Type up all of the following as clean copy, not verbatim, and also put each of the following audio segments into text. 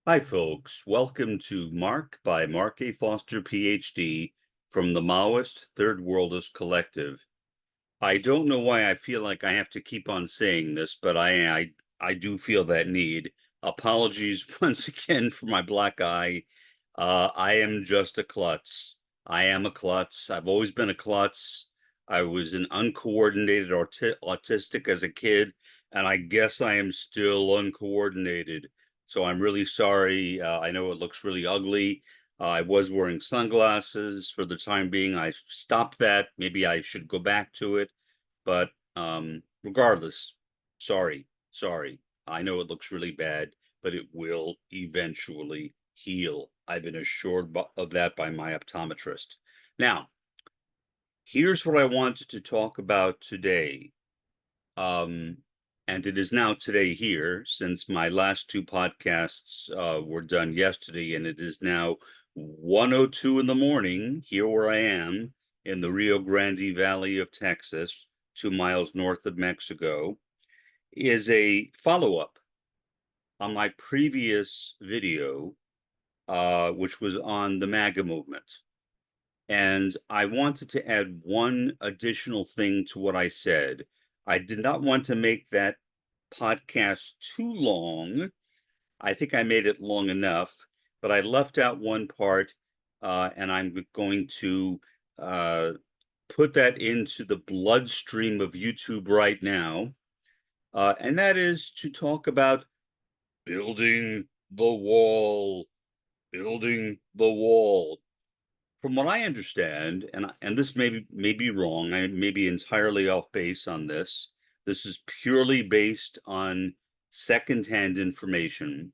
Hi, folks. Welcome to Mark by Mark A. Foster, Ph.D. from the Maoist-Third Worldist Collective. I don't know why I feel like I have to keep on saying this, but I do feel that need. Apologies once again for my black eye. I am just a klutz. I am a klutz. I've always been a klutz. I was an uncoordinated autistic as a kid, and I guess I am still uncoordinated. So I'm really sorry. I know it looks really ugly. I was wearing sunglasses for the time being. I stopped that. Maybe I should go back to it. But regardless, sorry. I know it looks really bad, but it will eventually heal. I've been assured of that by my optometrist. Now, here's what I wanted to talk about today. Um, and it is now today here, since my last two podcasts were done yesterday, and it is now 1:02 in the morning here where I am in the Rio Grande Valley of Texas, 2 miles north of Mexico, is a follow-up on my previous video, which was on the MAGA movement. And I wanted to add one additional thing to what I said. I did not want to make that podcast too long. I think I made it long enough, but I left out one part, and I'm going to uh, put that into the bloodstream of YouTube right now. And that is to talk about building the wall, building the wall. From what I understand, and this may be wrong, I may be entirely off base on this. This is purely based on secondhand information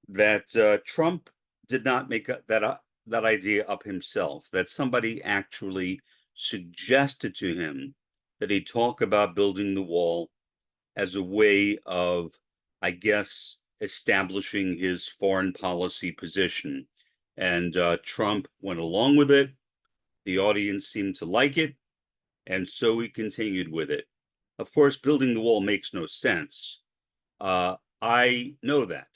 that Trump did not make that idea up himself. That somebody actually suggested to him that he talk about building the wall as a way of, I guess, establishing his foreign policy position. And Trump went along with it. The audience seemed to like it, and so he continued with it. Of course, building the wall makes no sense. I know that.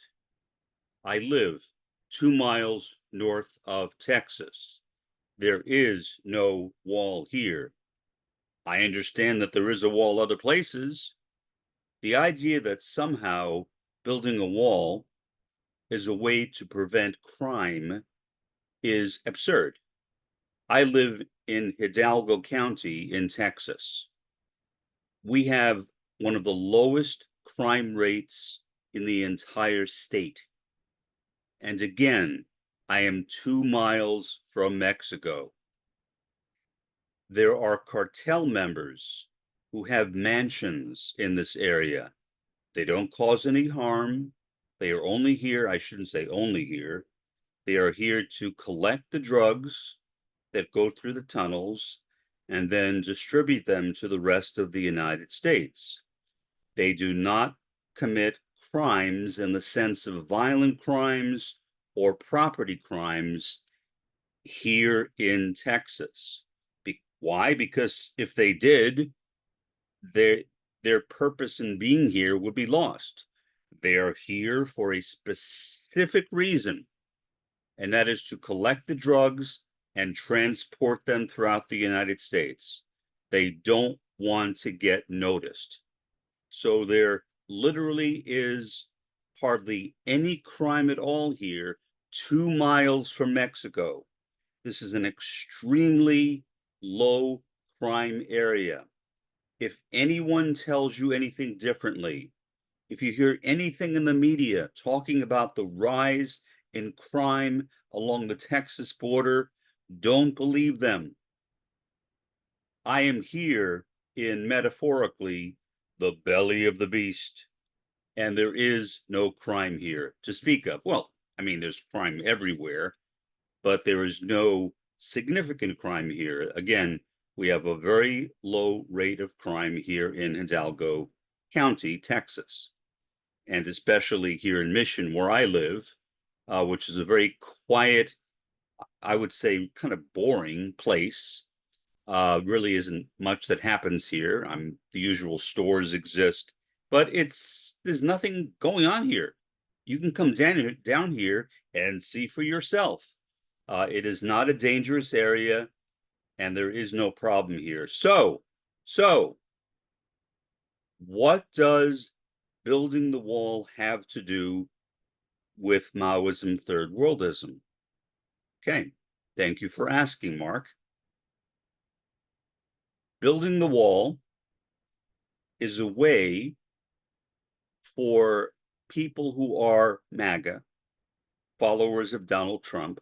I live 2 miles north of Texas. There is no wall here. I understand that there is a wall other places. The idea that somehow building a wall is a way to prevent crime is absurd. I live in Hidalgo County in Texas. We have one of the lowest crime rates in the entire state. And again, I am 2 miles from Mexico. There are cartel members who have mansions in this area. They don't cause any harm. They are only here, I shouldn't say only here, they are here to collect the drugs that go through the tunnels and then distribute them to the rest of the United States. They do not commit crimes in the sense of violent crimes or property crimes here in Texas. Why? Because if they did, their their purpose in being here would be lost. They are here for a specific reason, and that is to collect the drugs and transport them throughout the United States. They don't want to get noticed. So there literally is hardly any crime at all here, 2 miles from Mexico. This is an extremely low crime area. If anyone tells you anything differently, if you hear anything in the media talking about the rise in crime along the Texas border, don't believe them. I am here in, metaphorically, the belly of the beast, and there is no crime here to speak of. Well, I mean, there's crime everywhere, but there is no significant crime here. Again, we have a very low rate of crime here in Hidalgo County, Texas, and especially here in Mission, where I live, which is a very quiet, I would say, kind of boring place. Really isn't much that happens here. The usual stores exist, but there's nothing going on here. You can come down here and see for yourself. It is not a dangerous area, and there is no problem here. So what does building the wall have to do with Maoism, third worldism? Okay, thank you for asking, Mark. Building the wall is a way for people who are MAGA, followers of Donald Trump,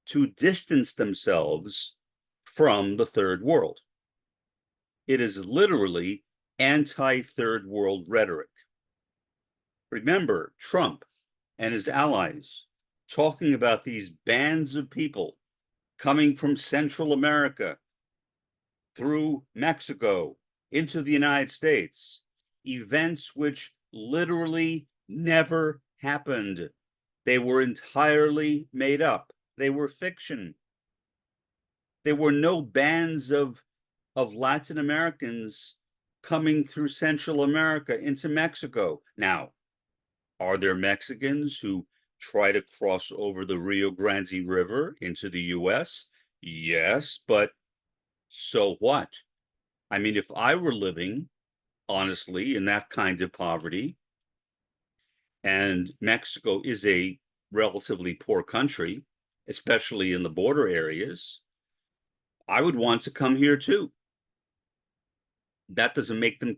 to distance themselves from the third world. It is literally anti-third world rhetoric. Remember Trump and his allies talking about these bands of people coming from Central America through Mexico into the United States, events which literally never happened. They were entirely made up. They were fiction. There were no bands of Latin Americans coming through Central America into Mexico. Now, are there Mexicans who try to cross over the Rio Grande River into the US? Yes, but so what? I mean, if I were living, honestly, in that kind of poverty, and Mexico is a relatively poor country, especially in the border areas, I would want to come here too. That doesn't make them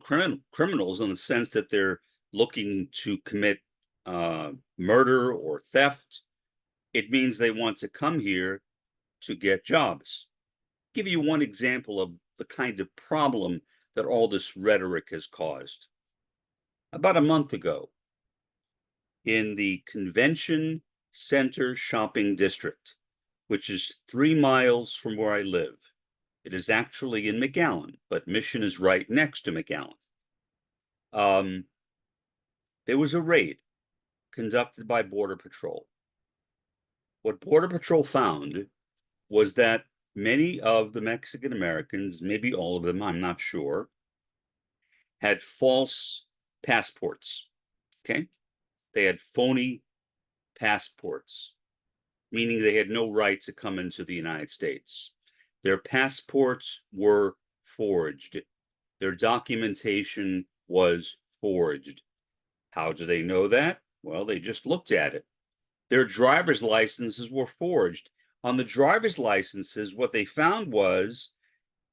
criminals in the sense that they're looking to commit murder or theft. It means they want to come here to get jobs. Give you one example of the kind of problem that all this rhetoric has caused. About a month ago, in the Convention Center Shopping District, which is 3 miles from where I live. It is actually in McAllen, but Mission is right next to McAllen. There was a raid conducted by Border Patrol. What Border Patrol found was that many of the Mexican Americans, maybe all of them, I'm not sure, had false passports. Okay? They had phony passports, meaning they had no right to come into the United States. Their passports were forged. Their documentation was forged. How do they know that? Well, they just looked at it. Their driver's licenses were forged. On the driver's licenses, what they found was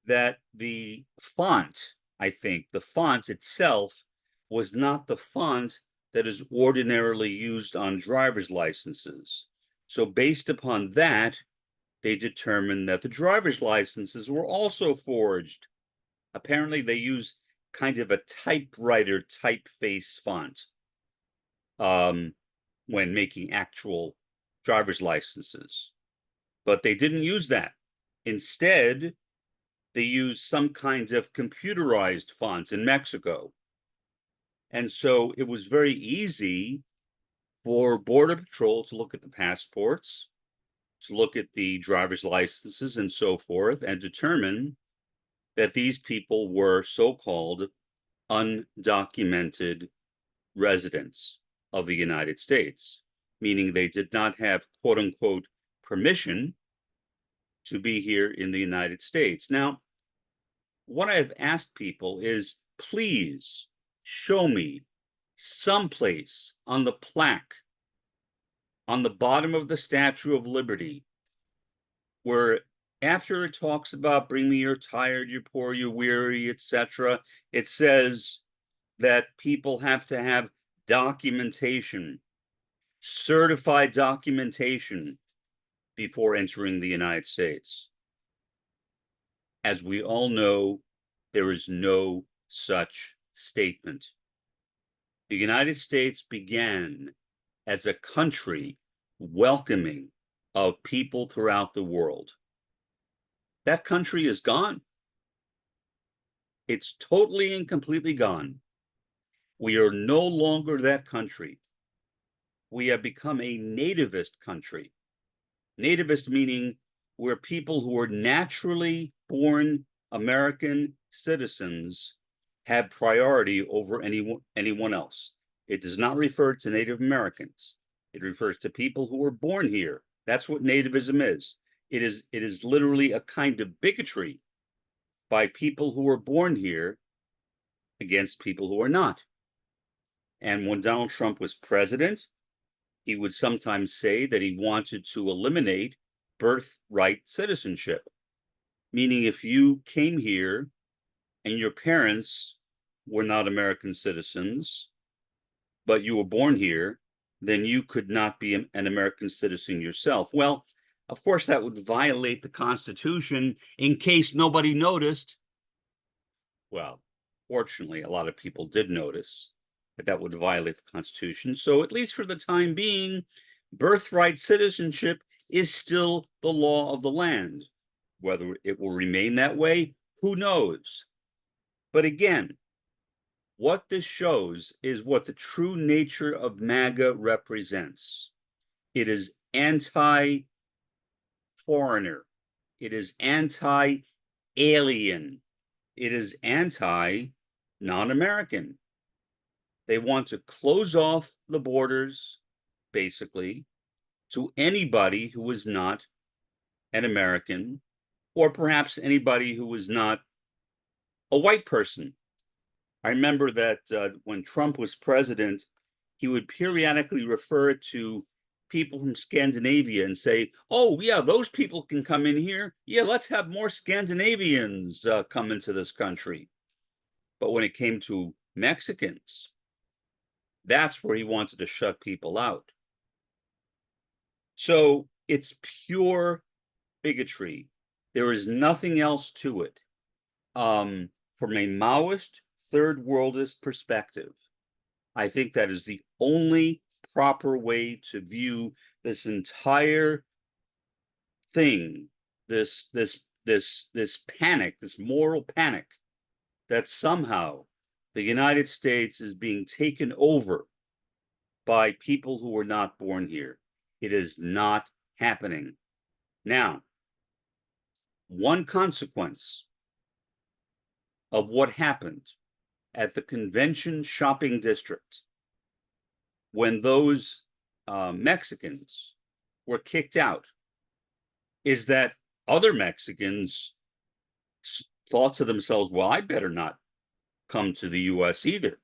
that the font, I think, the font itself was not the font that is ordinarily used on driver's licenses. So based upon that, they determined that the driver's licenses were also forged. Apparently, they use kind of a typewriter typeface font when making actual driver's licenses. But they didn't use that. Instead, they used some kind of computerized font in Mexico. And so it was very easy for Border Patrol to look at the passports, to look at the driver's licenses and so forth, and determine that these people were so-called undocumented residents of the United States, meaning they did not have quote unquote permission to be here in the United States. Now, what I've asked people is, please show me someplace on the plaque on the bottom of the Statue of Liberty where after it talks about bring me your tired, your poor, your weary, etc., it says that people have to have documentation, certified documentation before entering the United States. As we all know, there is no such statement. The United States began as a country welcoming of people throughout the world. That country is gone. It's totally and completely gone. We are no longer that country. We have become a nativist country. Nativist meaning we're people who are naturally born American citizens have priority over anyone else. It does not refer to Native Americans. It refers to people who were born here. That's what nativism is. It is literally a kind of bigotry by people who were born here against people who are not. And when Donald Trump was president, he would sometimes say that he wanted to eliminate birthright citizenship, meaning if you came here and your parents were not American citizens, but you were born here, then you could not be an American citizen yourself. Well, of course, that would violate the Constitution. In case nobody noticed, well, fortunately, a lot of people did notice that that would violate the Constitution. So, at least for the time being, birthright citizenship is still the law of the land. Whether it will remain that way, who knows? But again, what this shows is what the true nature of MAGA represents. It is anti-foreigner. It is anti-alien. It is anti-non-American. They want to close off the borders, basically, to anybody who is not an American, or perhaps anybody who is not a white person. I remember that when Trump was president, he would periodically refer to people from Scandinavia and say, oh, yeah, those people can come in here. Yeah, let's have more Scandinavians come into this country. But when it came to Mexicans, that's where he wanted to shut people out. So it's pure bigotry. There is nothing else to it. From a Maoist-Third Worldist perspective, I think that is the only proper way to view this entire thing, this panic, this moral panic, that somehow the United States is being taken over by people who were not born here. It is not happening. Now, one consequence of what happened at the convention shopping district when those Mexicans were kicked out is that other Mexicans thought to themselves, well, I better not come to the US either.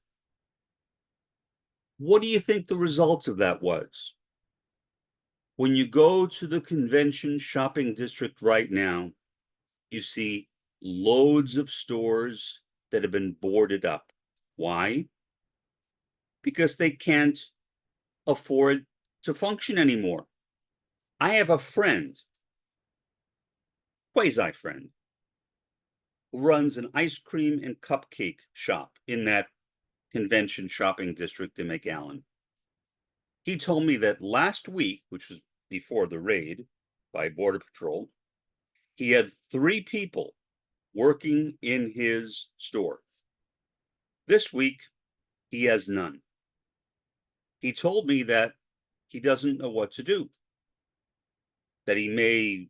What do you think the result of that was? When you go to the convention shopping district right now, you see loads of stores that have been boarded up. Why? Because they can't afford to function anymore. I have a friend, quasi-friend, who runs an ice cream and cupcake shop in that convention shopping district in McAllen. He told me that last week, which was before the raid by Border Patrol, he had 3 people working in his store. This week, he has none. He told me that he doesn't know what to do, that he may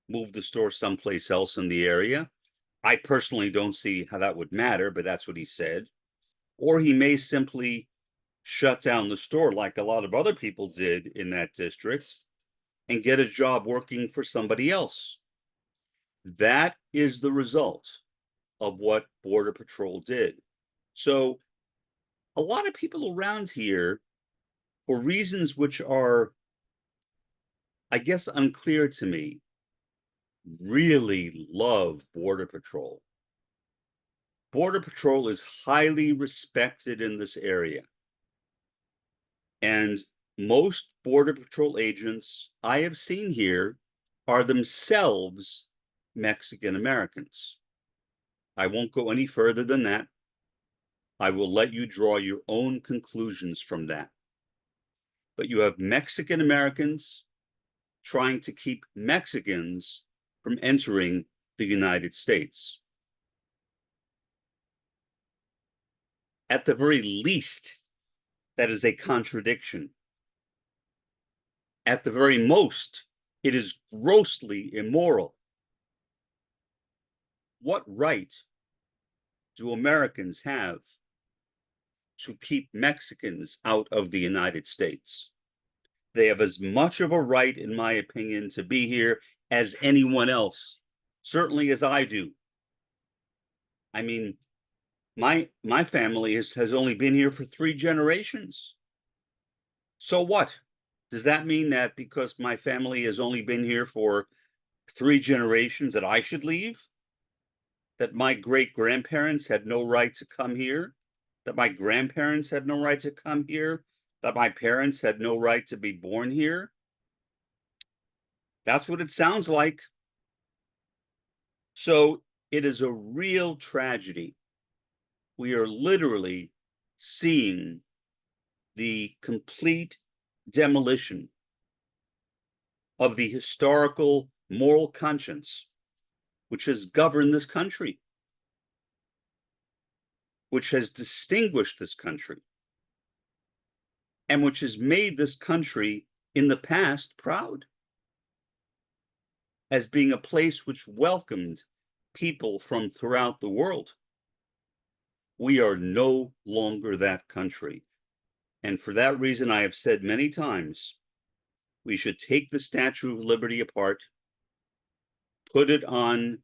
move the store someplace else in the area. I personally don't see how that would matter, but that's what he said. Or he may simply shut down the store like a lot of other people did in that district and get a job working for somebody else. That is the result of what Border Patrol did. So a lot of people around here, for reasons which are, I guess, unclear to me, really love Border Patrol. Border Patrol is highly respected in this area. And most Border Patrol agents I have seen here are themselves Mexican Americans. I won't go any further than that. I will let you draw your own conclusions from that. But you have Mexican Americans trying to keep Mexicans from entering the United States. At the very least, that is a contradiction. At the very most, it is grossly immoral. What right do Americans have to keep Mexicans out of the United States. They have as much of a right, in my opinion, to be here as anyone else, certainly as I do. I mean, my family has only been here for 3 generations. So what? Does that mean that because my family has only been here for 3 generations that I should leave? That my great-grandparents had no right to come here? That my grandparents had no right to come here? That my parents had no right to be born here? That's what it sounds like. So it is a real tragedy. We are literally seeing the complete demolition of the historical moral conscience which has governed this country, which has distinguished this country, and which has made this country in the past proud as being a place which welcomed people from throughout the world. We are no longer that country. And for that reason, I have said many times, we should take the Statue of Liberty apart, put it on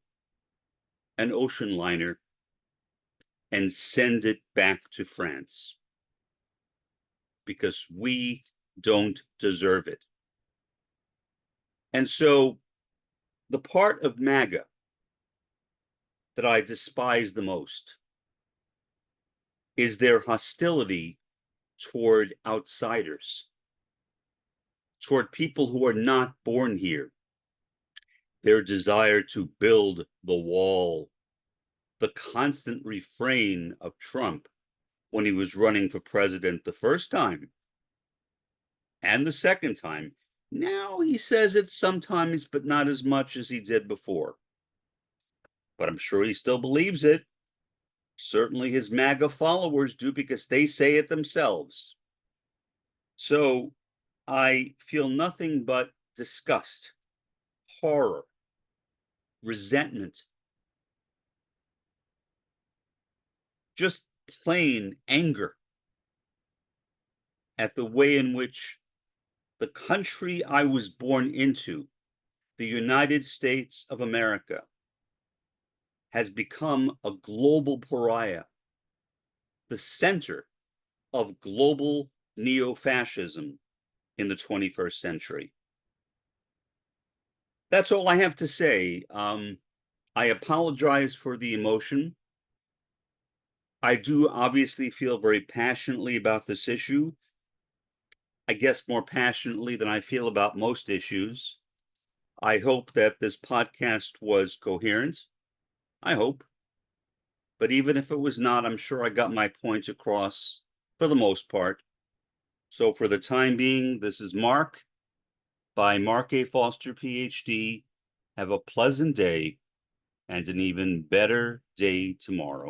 an ocean liner, and send it back to France. Because we don't deserve it. And so the part of MAGA that I despise the most is their hostility toward outsiders, toward people who are not born here, their desire to build the wall, the constant refrain of Trump when he was running for president the first time and the second time. Now he says it sometimes, but not as much as he did before. But I'm sure he still believes it. Certainly his MAGA followers do because they say it themselves. So I feel nothing but disgust, horror, resentment, just plain anger at the way in which the country I was born into, the United States of America, has become a global pariah, the center of global neo-fascism in the 21st century. That's all I have to say. I apologize for the emotion. I do obviously feel very passionately about this issue. I guess more passionately than I feel about most issues. I hope that this podcast was coherent. I hope. But even if it was not, I'm sure I got my points across for the most part. So for the time being, this is Mark by Mark A. Foster, Ph.D. Have a pleasant day and an even better day tomorrow.